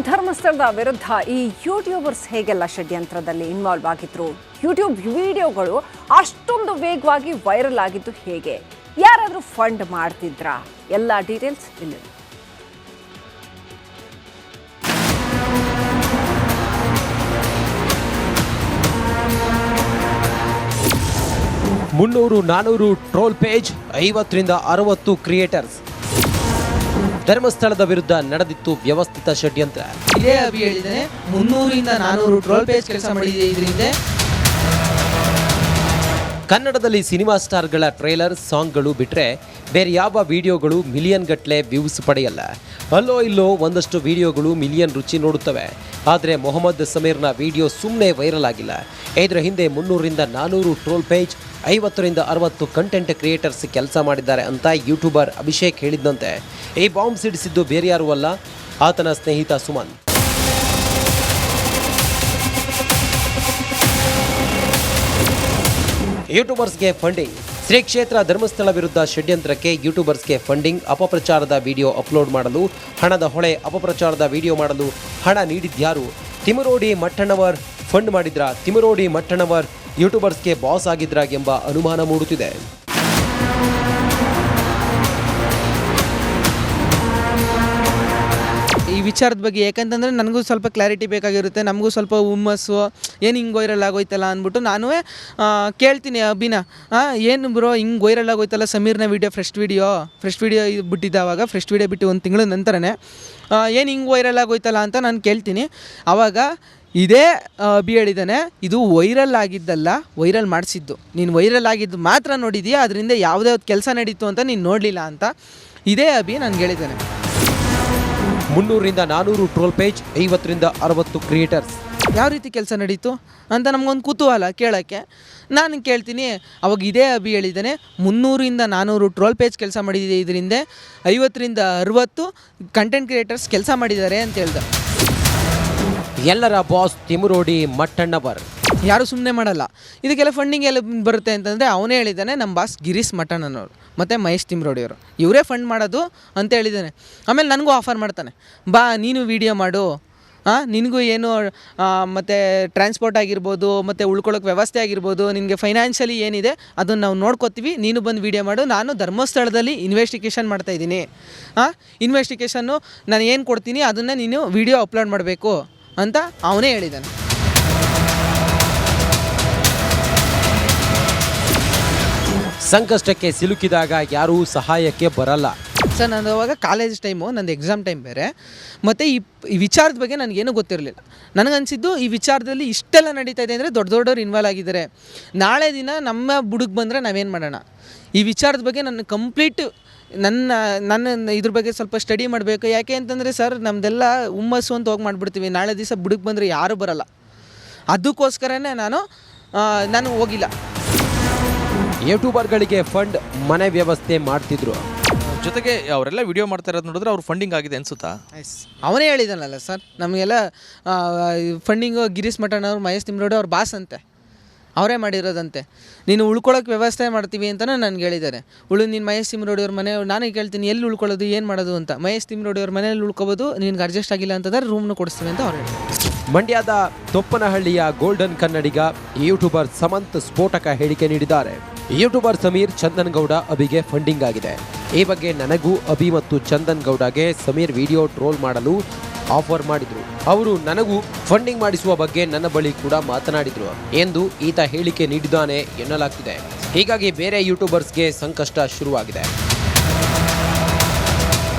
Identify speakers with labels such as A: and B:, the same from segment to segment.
A: ಧರ್ಮಸ್ಥಳದ ವಿರುದ್ಧ ಈ ಯೂಟ್ಯೂಬರ್ಸ್ ಹೇಗೆಲ್ಲ ಷಡ್ಯಂತ್ರದಲ್ಲಿ ಇನ್ವಾಲ್ವ್ ಆಗಿದ್ರು, ಯೂಟ್ಯೂಬ್ ವಿಡಿಯೋಗಳು ಅಷ್ಟೊಂದು ವೇಗವಾಗಿ ವೈರಲ್ ಆಗಿದ್ದು ಹೇಗೆ, ಯಾರಾದರೂ ಫಂಡ್ ಮಾಡ್ತಿದ್ರಾ, ಎಲ್ಲ ಡೀಟೇಲ್ಸ್ ಇಲ್ಲಿ.
B: ಮುನ್ನೂರು 400 ಟ್ರೋಲ್ ಪೇಜ್, 50ರಿಂದ 60 ಕ್ರಿಯೇಟರ್ಸ್. ಧರ್ಮಸ್ಥಳದ ವಿರುದ್ಧ ನಡೆದಿತ್ತು ವ್ಯವಸ್ಥಿತ ಷಡ್ಯಂತ್ರ.
C: ಇದೇ ಅಭಿ ಹೇಳಿದ್ದಾನೆ 300ರಿಂದ 400 ಟ್ರೋಲ್ ಪೇಜ್ ಕೆಲಸ ಮಾಡಿದೆ. ಇದರಿಂದ
B: ಕನ್ನಡದಲ್ಲಿ ಸಿನಿಮಾ ಸ್ಟಾರ್ಗಳ ಟ್ರೇಲರ್ ಸಾಂಗ್ಗಳು ಬಿಟ್ಟರೆ ಬೇರೆ ಯಾವ ವಿಡಿಯೋಗಳು ಮಿಲಿಯನ್ ಗಟ್ಟಲೆ ವ್ಯೂಸ್ ಪಡೆಯಲ್ಲ. ಅಲ್ಲೋ ಇಲ್ಲೋ ಒಂದಷ್ಟು ವಿಡಿಯೋಗಳು ಮಿಲಿಯನ್ ರುಚಿ ನೋಡುತ್ತವೆ. ಆದರೆ ಮೊಹಮ್ಮದ್ ಸಮೀರ್ನ ವಿಡಿಯೋ ಸುಮ್ಮನೆ ವೈರಲ್ ಆಗಿಲ್ಲ. ಇದರ ಹಿಂದೆ 300ರಿಂದ 400 ಟ್ರೋಲ್ ಪೇಜ್, 50ರಿಂದ 60 ಕಂಟೆಂಟ್ ಕ್ರಿಯೇಟರ್ಸ್ ಕೆಲಸ ಮಾಡಿದ್ದಾರೆ ಅಂತ ಯೂಟ್ಯೂಬರ್ ಅಭಿಷೇಕ್ ಹೇಳಿದ್ದಂತೆ ಈ ಬಾಂಬ್ ಸಿಡಿಸಿದ್ದು ಬೇರೆ ಯಾರೂ ಅಲ್ಲ, ಆತನ ಸ್ನೇಹಿತ ಸುಮನ್. ಯೂಟ್ಯೂಬರ್ಸ್ಗೆ ಫಂಡಿಂಗ್. ಶ್ರೀ ಕ್ಷೇತ್ರ ಧರ್ಮಸ್ಥಳ ವಿರುದ್ಧ ಷಡ್ಯಂತ್ರಕ್ಕೆ ಯೂಟ್ಯೂಬರ್ಸ್ಗೆ ಫಂಡಿಂಗ್. ಅಪಪ್ರಚಾರದ ವಿಡಿಯೋ ಅಪ್ಲೋಡ್ ಮಾಡಲು ಹಣದ ಹೊಳೆ. ಅಪಪ್ರಚಾರದ ವಿಡಿಯೋ ಮಾಡಲು ಹಣ ನೀಡಿದ್ಯಾರು? ತಿಮರೋಡಿ ಮಟ್ಟಣ್ಣವರ್ ಫಂಡ್ ಮಾಡಿದ್ರ? ತಿಮರೋಡಿ ಮಟ್ಟಣ್ಣವರ್ ಯೂಟ್ಯೂಬರ್ಸ್ಗೆ ಬಾಸ್ ಆಗಿದ್ರ ಎಂಬ ಅನುಮಾನ ಮೂಡುತ್ತಿದೆ.
C: ಈ ವಿಚಾರದ ಬಗ್ಗೆ ಯಾಕಂತಂದರೆ ನನಗೂ ಸ್ವಲ್ಪ ಕ್ಲಾರಿಟಿ ಬೇಕಾಗಿರುತ್ತೆ, ನಮಗೂ ಸ್ವಲ್ಪ ಹುಮ್ಮಸ್ಸು, ಏನು ಹಿಂಗೆ ವೈರಲ್ ಆಗೋಯ್ತಲ್ಲ ಅಂದ್ಬಿಟ್ಟು ನಾನು ಕೇಳ್ತೀನಿ ಅಭಿನ, ಏನು ಬ್ರೋ ಹಿಂಗೆ ವೈರಲ್ ಆಗೋಯ್ತಲ್ಲ ಸಮೀರ್ನ ವೀಡಿಯೋ ಫ್ರೆಶ್ ವೀಡಿಯೋ ಬಿಟ್ಟಿದ್ದಾವಾಗ ಫ್ರೆಶ್ ವೀಡಿಯೋ ಬಿಟ್ಟು ಒಂದು ತಿಂಗಳ ನಂತರನೇ ಏನು ಹಿಂಗೆ ವೈರಲ್ ಆಗೋಯ್ತಲ್ಲ ಅಂತ ನಾನು ಕೇಳ್ತೀನಿ. ಆವಾಗ ಇದೇ ಅಭಿ ಹೇಳಿದ್ದಾನೆ, ಇದು ವೈರಲ್ ಆಗಿದ್ದಲ್ಲ, ವೈರಲ್ ಮಾಡಿಸಿದ್ದು. ನೀನು ವೈರಲ್ ಆಗಿದ್ದು ಮಾತ್ರ ನೋಡಿದೀಯಾ, ಅದರಿಂದ ಯಾವುದೇ ಕೆಲಸ ನಡೀತು ಅಂತ ನೀನು ನೋಡಲಿಲ್ಲ ಅಂತ ಇದೇ ಅಭಿ ನನಗೆ ಹೇಳಿದ್ದಾನೆ.
B: 300ರಿಂದ 400 ಟ್ರೋಲ್ ಪೇಜ್, 50ರಿಂದ 60 ಕ್ರಿಯೇಟರ್ಸ್.
C: ಯಾವ ರೀತಿ ಕೆಲಸ ನಡೀತು ಅಂತ ನಮಗೊಂದು ಕುತೂಹಲ ಕೇಳೋಕ್ಕೆ. ನಾನು ಕೇಳ್ತೀನಿ, ಅವಾಗ ಇದೇ ಅಭಿ ಹೇಳಿದ್ದಾನೆ 300ರಿಂದ 400 ಟ್ರೋಲ್ ಪೇಜ್ ಕೆಲಸ ಮಾಡಿದೆ. ಇದರಿಂದ 50ರಿಂದ 60 ಕಂಟೆಂಟ್ ಕ್ರಿಯೇಟರ್ಸ್ ಕೆಲಸ ಮಾಡಿದ್ದಾರೆ ಅಂತ ಹೇಳ್ದೆ.
B: ಎಲ್ಲರ ಬಾಸ್ ತಿಮರೋಡಿ ಮಟ್ಟಣ್ಣವರ್.
C: ಯಾರು ಸುಮ್ಮನೆ ಮಾಡಲ್ಲ. ಇದಕ್ಕೆಲ್ಲ ಫಂಡಿಂಗ್ ಎಲ್ಲ ಬರುತ್ತೆ ಅಂತಂದರೆ ಅವನೇ ಹೇಳಿದ್ದಾನೆ, ನಮ್ಮ ಬಾಸ್ ಗಿರೀಶ್ ಮಟ್ಟಣ್ಣನವರು ಮತ್ತು ಮಹೇಶ್ ತಿಮ್ರೋಡಿಯವರು ಇವರೇ ಫಂಡ್ ಮಾಡೋದು ಅಂತ ಹೇಳಿದ್ದಾನೆ. ಆಮೇಲೆ ನನಗೂ ಆಫರ್ ಮಾಡ್ತಾನೆ, ಬಾ ನೀನು ವೀಡಿಯೋ ಮಾಡು, ನಿನಗೂ ಏನು ಮತ್ತು ಟ್ರಾನ್ಸ್ಪೋರ್ಟ್ ಆಗಿರ್ಬೋದು, ಮತ್ತು ಉಳ್ಕೊಳ್ಳೋಕೆ ವ್ಯವಸ್ಥೆ ಆಗಿರ್ಬೋದು, ನಿನಗೆ ಫೈನಾನ್ಷಿಯಲಿ ಏನಿದೆ ಅದನ್ನು ನಾವು ನೋಡ್ಕೋತೀವಿ, ನೀನು ಬಂದು ವೀಡಿಯೋ ಮಾಡು. ನಾನು ಧರ್ಮಸ್ಥಳದಲ್ಲಿ ಇನ್ವೆಸ್ಟಿಗೇಷನ್ ಮಾಡ್ತಾಯಿದ್ದೀನಿ. ಇನ್ವೆಸ್ಟಿಗೇಷನ್ನು ನಾನು ಏನು ಕೊಡ್ತೀನಿ ಅದನ್ನು ನೀನು ವೀಡಿಯೋ ಅಪ್ಲೋಡ್ ಮಾಡಬೇಕು ಅಂತ ಅವನೇ ಹೇಳಿದ್ದಾನೆ.
B: ಸಂಕಷ್ಟಕ್ಕೆ ಸಿಲುಕಿದಾಗ ಯಾರೂ ಸಹಾಯಕ್ಕೆ ಬರಲ್ಲ.
C: ಸರ್ ನಂದು ಅವಾಗ ಕಾಲೇಜ್ ಟೈಮು, ನಂದು ಎಕ್ಸಾಮ್ ಟೈಮ್ ಬೇರೆ, ಮತ್ತು ಈ ವಿಚಾರದ ಬಗ್ಗೆ ನನಗೇನು ಗೊತ್ತಿರಲಿಲ್ಲ. ನನಗನ್ಸಿದ್ದು ಈ ವಿಚಾರದಲ್ಲಿ ಇಷ್ಟೆಲ್ಲ ನಡೀತಾ ಇದೆ ಅಂದರೆ ದೊಡ್ಡವ್ರು ಇನ್ವಾಲ್ವ್ ಆಗಿದ್ದಾರೆ. ನಾಳೆ ದಿನ ನಮ್ಮ ಬುಡಕ್ಕೆ ಬಂದರೆ ನಾವೇನು ಮಾಡೋಣ? ಈ ವಿಚಾರದ ಬಗ್ಗೆ ನನ್ನ ಕಂಪ್ಲೀಟ್ ನನ್ನ ಇದ್ರ ಬಗ್ಗೆ ಸ್ವಲ್ಪ ಸ್ಟಡಿ ಮಾಡಬೇಕು. ಯಾಕೆ ಅಂತಂದರೆ ಸರ್ ನಮ್ಮದೆಲ್ಲ ಹುಮ್ಮಸ್ಸು ಅಂತ ಹೋಗಿ ಮಾಡಿಬಿಡ್ತೀವಿ, ನಾಳೆ ದಿವಸ ಬುಡಕ್ಕೆ ಬಂದರೆ ಯಾರೂ ಬರಲ್ಲ. ಅದಕ್ಕೋಸ್ಕರನೇ ನಾನು ಹೋಗಿಲ್ಲ.
B: ಯೂಟ್ಯೂಬರ್ಗಳಿಗೆ ಫಂಡ್, ಮನೆ ವ್ಯವಸ್ಥೆ ಮಾಡ್ತಿದ್ರು.
D: ಜೊತೆಗೆ ಅವರೆಲ್ಲ ವಿಡಿಯೋ ಮಾಡ್ತಾ ಇರೋದು ನೋಡಿದ್ರೆ ಅವ್ರು ಫಂಡಿಂಗ್ ಆಗಿದೆ ಅನ್ಸುತ್ತಾ?
C: ಅವನೇ ಹೇಳಿದಾನಲ್ಲ ಸರ್, ನಮಗೆಲ್ಲ ಫಂಡಿಂಗು ಗಿರೀಶ್ ಮಠಣ್ಣವ್ರು, ಮಹೇಶ್ ತಿಮ್ರೋಡಿ ಅವ್ರ ಬಾಸ್ ಅಂತೆ, ಅವರೇ ಮಾಡಿರೋದಂತೆ. ನೀನು ಉಳ್ಕೊಳ್ಳೋಕೆ ವ್ಯವಸ್ಥೆ ಮಾಡ್ತೀವಿ ಅಂತಲೇ ನನಗೆ ಹೇಳಿದ್ದಾರೆ. ನೀನು ಮಹೇಶ್ ತಿಮ್ರೋಡಿಯವ್ರ ಮನೆ, ನಾನು ಕೇಳ್ತೀನಿ ಎಲ್ಲಿ ಉಳ್ಕೊಳ್ಳೋದು, ಏನು ಮಾಡೋದು ಅಂತ. ಮಹೇಶ್ ತಿಮ್ರೋಡಿಯವ್ರ ಮನೇಲಿ ಉಳ್ಕೋಬೋದು, ನಿನ್ಗೆ ಅಡ್ಜಸ್ಟ್ ಆಗಿಲ್ಲ ಅಂತಂದರೆ ರೂಮ್ನ ಕೊಡಿಸ್ತೀವಿ ಅಂತ ಅವ್ರು ಹೇಳಿದ್ರು.
B: ಮಂಡ್ಯದ ತೊಪ್ಪನಹಳ್ಳಿಯ ಗೋಲ್ಡನ್ ಕನ್ನಡಿಗ ಯೂಟ್ಯೂಬರ್ ಸಮಂತ್ ಸ್ಫೋಟಕ ಹೇಳಿಕೆ ನೀಡಿದ್ದಾರೆ. ಯೂಟ್ಯೂಬರ್ ಸಮೀರ್, ಚಂದನ್ ಗೌಡ ಅಭಿಗೆ ಫಂಡಿಂಗ್ ಆಗಿದೆ. ಈ ಬಗ್ಗೆ ನನಗೂ ಅಭಿ ಮತ್ತು ಚಂದನ್ ಗೌಡಗೆ ಸಮೀರ್ ವಿಡಿಯೋ ಟ್ರೋಲ್ ಮಾಡಲು ಆಫರ್ ಮಾಡಿದ್ರು. ಅವರು ನನಗೂ ಫಂಡಿಂಗ್ ಮಾಡಿಸುವ ಬಗ್ಗೆ ನನ್ನ ಬಳಿ ಕೂಡ ಮಾತನಾಡಿದ್ರು ಎಂದು ಈತ ಹೇಳಿಕೆ ನೀಡಿದ್ದಾನೆ ಎನ್ನಲಾಗ್ತಿದೆ. ಹೀಗಾಗಿ ಬೇರೆ ಯೂಟ್ಯೂಬರ್ಸ್ಗೆ ಸಂಕಷ್ಟ ಶುರುವಾಗಿದೆ.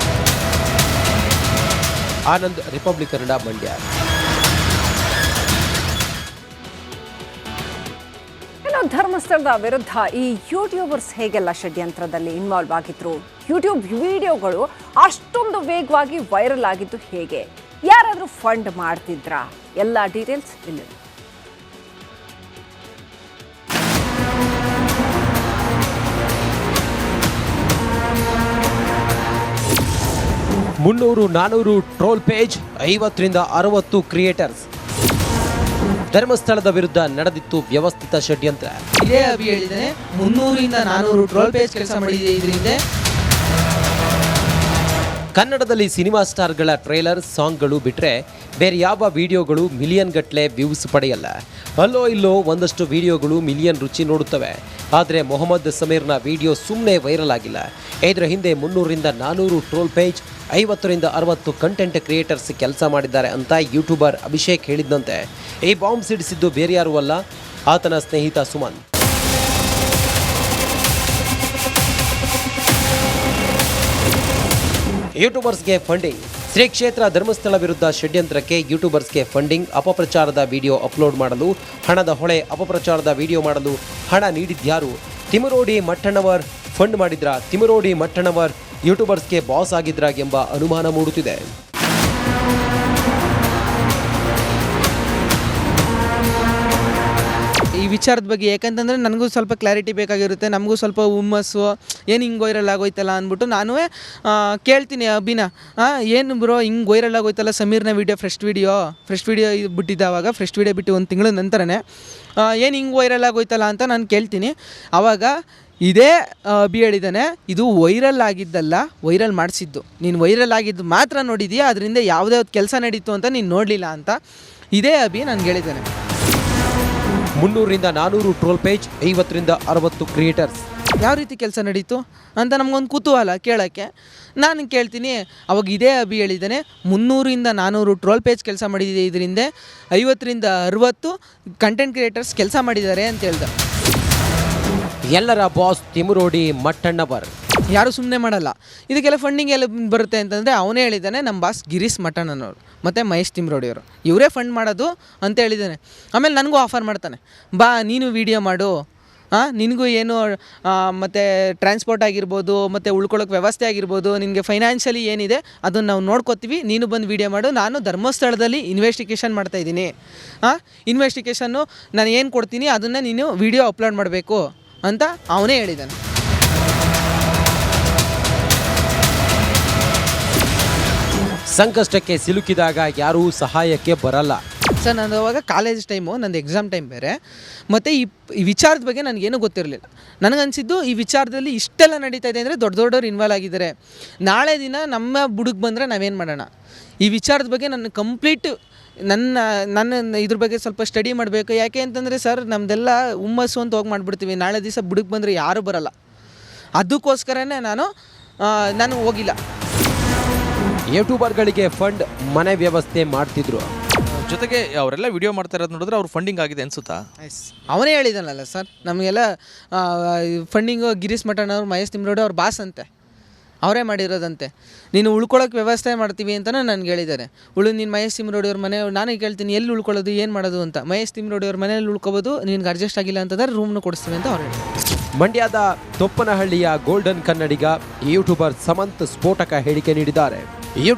B: ಆನಂದ್, ರಿಪಬ್ಲಿಕ್ ಕನ್ನಡ, ಮಂಡ್ಯ.
A: ಧರ್ಮಸ್ಥಳದ ವಿರುದ್ಧ ಈ ಯೂಟ್ಯೂಬರ್ಸ್ ಹೇಗೆಲ್ಲ ಷಡ್ಯಂತ್ರದಲ್ಲಿ ಇನ್ವಾಲ್ವ್ ಆಗಿದ್ರು, ಯೂಟ್ಯೂಬ್ ವಿಡಿಯೋಗಳು ಅಷ್ಟೊಂದು ವೇಗವಾಗಿ ವೈರಲ್ ಆಗಿದ್ದು ಹೇಗೆ, ಯಾರಾದರೂ ಫಂಡ್ ಮಾಡ್ತಿದ್ರಾ, ಎಲ್ಲ ಡೀಟೇಲ್ಸ್ ಇಲ್ಲಿ.
B: 300-400 ಟ್ರೋಲ್ ಪೇಜ್, 50ರಿಂದ 60 ಕ್ರಿಯೇಟರ್ಸ್. ಧರ್ಮಸ್ಥಳದ ವಿರುದ್ಧ ನಡೆದಿತ್ತು ವ್ಯವಸ್ಥಿತ ಷಡ್ಯಂತ್ರ.
C: ಇದೇ ಅಭಿ ಹೇಳಿದ್ದಾನೆ 300ರಿಂದ 400 ಟ್ರೋಲ್ ಪೇಜ್ ಕೆಲಸ ಮಾಡಿದೆ. ಇದರಿಂದ
B: ಕನ್ನಡದಲ್ಲಿ ಸಿನಿಮಾ ಸ್ಟಾರ್ಗಳ ಟ್ರೇಲರ್ ಸಾಂಗ್ಗಳು ಬಿಟ್ಟರೆ ಬೇರೆ ಯಾವ ವಿಡಿಯೋಗಳು ಮಿಲಿಯನ್ ಗಟ್ಟಲೆ ವ್ಯೂಸ್ ಪಡೆಯಲ್ಲ. ಅಲ್ಲೋ ಇಲ್ಲೋ ಒಂದಷ್ಟು ವಿಡಿಯೋಗಳು ಮಿಲಿಯನ್ ರುಚಿ ನೋಡುತ್ತವೆ. ಆದರೆ ಮೊಹಮ್ಮದ್ ಸಮೀರ್ನ ವಿಡಿಯೋ ಸುಮ್ಮನೆ ವೈರಲ್ ಆಗಿಲ್ಲ. ಇದರ ಹಿಂದೆ 300ರಿಂದ 400 ಟ್ರೋಲ್ ಪೇಜ್, 50ರಿಂದ 60 ಕಂಟೆಂಟ್ ಕ್ರಿಯೇಟರ್ಸ್ ಕೆಲಸ ಮಾಡಿದ್ದಾರೆ ಅಂತ ಯೂಟ್ಯೂಬರ್ ಅಭಿಷೇಕ್ ಹೇಳಿದ್ದಂತೆ. ಈ ಬಾಂಬ್ ಸಿಡಿಸಿದ್ದು ಬೇರೆ ಯಾರೂ ಅಲ್ಲ, ಆತನ ಸ್ನೇಹಿತ ಸುಮನ್. ಯೂಟ್ಯೂಬರ್ಸ್ಗೆ ಫಂಡಿಂಗ್. ಶ್ರೀ ಕ್ಷೇತ್ರ ಧರ್ಮಸ್ಥಳ ವಿರುದ್ಧ ಷಡ್ಯಂತ್ರಕ್ಕೆ ಯೂಟ್ಯೂಬರ್ಸ್ಗೆ ಫಂಡಿಂಗ್. ಅಪಪ್ರಚಾರದ ವಿಡಿಯೋ ಅಪ್ಲೋಡ್ ಮಾಡಲು ಹಣದ ಹೊಳೆ. ಅಪಪ್ರಚಾರದ ವಿಡಿಯೋ ಮಾಡಲು ಹಣ ನೀಡಿದ್ಯಾರು? ತಿಮರೋಡಿ ಮಟ್ಟಣ್ಣವರ್ ಫಂಡ್ ಮಾಡಿದ್ರಾ? ತಿಮರೋಡಿ ಮಟ್ಟಣ್ಣವರ್ ಯೂಟ್ಯೂಬರ್ಸ್ಗೆ ಬಾಸ್ ಆಗಿದ್ರಾ ಎಂಬ ಅನುಮಾನ ಮೂಡುತ್ತಿದೆ.
C: ಈ ವಿಚಾರದ ಬಗ್ಗೆ ಯಾಕಂತಂದರೆ ನನಗೂ ಸ್ವಲ್ಪ ಕ್ಲಾರಿಟಿ ಬೇಕಾಗಿರುತ್ತೆ, ನಮಗೂ ಸ್ವಲ್ಪ ಹುಮ್ಮಸ್ಸು, ಏನು ಹಿಂಗೆ ವೈರಲ್ ಆಗೋಯ್ತಲ್ಲ ಅಂದ್ಬಿಟ್ಟು ನಾನು ಕೇಳ್ತೀನಿ ಅಭಿನ, ಏನು ಬ್ರೋ ಹಿಂಗೆ ವೈರಲ್ ಆಗೋಯ್ತಲ್ಲ ಸಮೀರ್ನ ವೀಡಿಯೋ ಫ್ರೆಶ್ ವೀಡಿಯೋ ಬಿಟ್ಟಿದ್ದಾವಾಗ ಫ್ರೆಶ್ ವೀಡಿಯೋ ಬಿಟ್ಟು ಒಂದು ತಿಂಗಳ ನಂತರನೇ ಏನು ಹಿಂಗೆ ವೈರಲ್ ಆಗೋಯ್ತಲ್ಲ ಅಂತ ನಾನು ಕೇಳ್ತೀನಿ. ಆವಾಗ ಇದೇ ಅಭಿ ಹೇಳಿದ್ದಾನೆ, ಇದು ವೈರಲ್ ಆಗಿದ್ದಲ್ಲ, ವೈರಲ್ ಮಾಡಿಸಿದ್ದು. ನೀನು ವೈರಲ್ ಆಗಿದ್ದು ಮಾತ್ರ ನೋಡಿದೀಯಾ, ಅದರಿಂದ ಯಾವುದೇ ಕೆಲಸ ನಡೀತು ಅಂತ ನೀನು ನೋಡಲಿಲ್ಲ ಅಂತ ಇದೇ ಅಭಿ ನನಗೆ ಹೇಳಿದ್ದಾನೆ.
B: 300ರಿಂದ 400 ಟ್ರೋಲ್ ಪೇಜ್, 50ರಿಂದ 60 ಕ್ರಿಯೇಟರ್ಸ್.
C: ಯಾವ ರೀತಿ ಕೆಲಸ ನಡೀತು ಅಂತ ನಮಗೊಂದು ಕುತೂಹಲ ಕೇಳೋಕ್ಕೆ. ನಾನು ಕೇಳ್ತೀನಿ, ಅವಾಗ ಇದೇ ಅಭಿ ಹೇಳಿದ್ದಾನೆ 300ರಿಂದ 400 ಟ್ರೋಲ್ ಪೇಜ್ ಕೆಲಸ ಮಾಡಿದೆ, ಇದರಿಂದ 50ರಿಂದ 60 ಕಂಟೆಂಟ್ ಕ್ರಿಯೇಟರ್ಸ್ ಕೆಲಸ ಮಾಡಿದ್ದಾರೆ ಅಂತ ಹೇಳ್ದೆ.
B: ಎಲ್ಲರ ಬಾಸ್ ತಿಮರೋಡಿ ಮಟ್ಟಣ್ಣವರ್.
C: ಯಾರೂ ಸುಮ್ಮನೆ ಮಾಡಲ್ಲ. ಇದಕ್ಕೆಲ್ಲ ಫಂಡಿಂಗ್ ಎಲ್ಲ ಬರುತ್ತೆ ಅಂತಂದರೆ ಅವನೇ ಹೇಳಿದ್ದಾನೆ, ನಮ್ಮ ಬಾಸ್ ಗಿರೀಶ್ ಮಠಣ್ಣನವರು ಮತ್ತು ಮಹೇಶ್ ತಿಮ್ರೋಡಿಯವರು ಇವರೇ ಫಂಡ್ ಮಾಡೋದು ಅಂತ ಹೇಳಿದ್ದಾನೆ. ಆಮೇಲೆ ನನಗೂ ಆಫರ್ ಮಾಡ್ತಾನೆ, ಬಾ ನೀನು ವೀಡಿಯೋ ಮಾಡು, ನಿನಗೂ ಏನು ಮತ್ತು ಟ್ರಾನ್ಸ್ಪೋರ್ಟ್ ಆಗಿರ್ಬೋದು, ಮತ್ತು ಉಳ್ಕೊಳ್ಳೋಕೆ ವ್ಯವಸ್ಥೆ ಆಗಿರ್ಬೋದು, ನಿನಗೆ ಫೈನಾನ್ಷಿಯಲಿ ಏನಿದೆ ಅದನ್ನು ನಾವು ನೋಡ್ಕೋತೀವಿ, ನೀನು ಬಂದು ವೀಡಿಯೋ ಮಾಡು. ನಾನು ಧರ್ಮಸ್ಥಳದಲ್ಲಿ ಇನ್ವೆಸ್ಟಿಗೇಷನ್ ಮಾಡ್ತಾಯಿದ್ದೀನಿ. ಇನ್ವೆಸ್ಟಿಗೇಷನ್ನು ನಾನು ಏನು ಕೊಡ್ತೀನಿ ಅದನ್ನು ನೀನು ವೀಡಿಯೋ ಅಪ್ಲೋಡ್ ಮಾಡಬೇಕು ಅಂತ ಅವನೇ ಹೇಳಿದ್ದಾನೆ.
B: ಸಂಕಷ್ಟಕ್ಕೆ ಸಿಲುಕಿದಾಗ ಯಾರೂ ಸಹಾಯಕ್ಕೆ ಬರಲ್ಲ.
C: ಸರ್, ನಾನು ಅವಾಗ ಕಾಲೇಜ್ ಟೈಮು, ನಂದು ಎಕ್ಸಾಮ್ ಟೈಮ್ ಬೇರೆ, ಮತ್ತು ಈ ವಿಚಾರದ ಬಗ್ಗೆ ನನಗೇನು ಗೊತ್ತಿರಲಿಲ್ಲ. ನನಗನ್ಸಿದ್ದು ಈ ವಿಚಾರದಲ್ಲಿ ಇಷ್ಟೆಲ್ಲ ನಡೀತಾ ಇದೆ ಅಂದರೆ ದೊಡ್ಡವ್ರು ಇನ್ವಾಲ್ವ್ ಆಗಿದ್ದಾರೆ. ನಾಳೆ ದಿನ ನಮ್ಮ ಬುಡುಗೆ ಬಂದರೆ ನಾವೇನು ಮಾಡೋಣ? ಈ ವಿಚಾರದ ಬಗ್ಗೆ ನನ್ನ ಕಂಪ್ಲೀಟ್ ನನ್ನ ಇದ್ರ ಬಗ್ಗೆ ಸ್ವಲ್ಪ ಸ್ಟಡಿ ಮಾಡಬೇಕು. ಯಾಕೆ ಅಂತಂದರೆ ಸರ್, ನಮ್ಮದೆಲ್ಲ ಹುಮ್ಮಸ್ಸು ಅಂತ ಹೋಗಿ ಮಾಡಿಬಿಡ್ತೀವಿ, ನಾಳೆ ದಿವಸ ಬುಡುಗೆ ಬಂದರೆ ಯಾರೂ ಬರೋಲ್ಲ. ಅದಕ್ಕೋಸ್ಕರನೇ ನಾನು ಹೋಗಿಲ್ಲ.
B: ಯೂಟ್ಯೂಬರ್ಗಳಿಗೆ ಫಂಡ್, ಮನೆ ವ್ಯವಸ್ಥೆ ಮಾಡ್ತಿದ್ರು.
D: ಜೊತೆಗೆ ಅವರೆಲ್ಲ ವಿಡಿಯೋ ಮಾಡ್ತಾ ಇರೋದು ನೋಡಿದ್ರೆ ಅವ್ರು ಫಂಡಿಂಗ್ ಆಗಿದೆ ಅನ್ಸುತ್ತಾ?
C: ಅವನೇ ಹೇಳಿದಾನಲ್ಲ ಸರ್, ನಮಗೆಲ್ಲ ಫಂಡಿಂಗು ಗಿರೀಶ್ ಮಠಣ್ಣವ್ರು, ಮಹೇಶ್ ತಿಮ್ರೋಡಿ ಅವ್ರ ಬಾಸ್ ಅಂತೆ, ಅವರೇ ಮಾಡಿರೋದಂತೆ. ನೀನು ಉಳ್ಕೊಳ್ಳೋಕೆ ವ್ಯವಸ್ಥೆ ಮಾಡ್ತೀವಿ ಅಂತಲೇ ನನಗೆ ಹೇಳಿದ್ದಾರೆ. ನೀನು ಮಹೇಶ್ ತಿಮ್ರೋಡಿ ಅವ್ರ ಮನೆ, ನಾನು ಕೇಳ್ತೀನಿ ಎಲ್ಲಿ ಉಳ್ಕೊಳ್ಳೋದು, ಏನು ಮಾಡೋದು ಅಂತ. ಮಹೇಶ್ ತಿಮ್ರೋಡಿ ಅವ್ರ ಮನೇಲಿ ಉಳ್ಕೋಬೋದು, ನಿನ್ಗೆ ಅಡ್ಜಸ್ಟ್ ಆಗಿಲ್ಲ ಅಂತಂದರೆ ರೂಮ್ನು ಕೊಡಿಸ್ತೀವಿ ಅಂತ ಅವ್ರು ಹೇಳಿದ್ರು.
B: ಮಂಡ್ಯದ ತೊಪ್ಪನಹಳ್ಳಿಯ ಗೋಲ್ಡನ್ ಕನ್ನಡಿಗ ಯೂಟ್ಯೂಬರ್ ಸಮಂತ್ ಸ್ಫೋಟಕ ಹೇಳಿಕೆ ನೀಡಿದ್ದಾರೆ.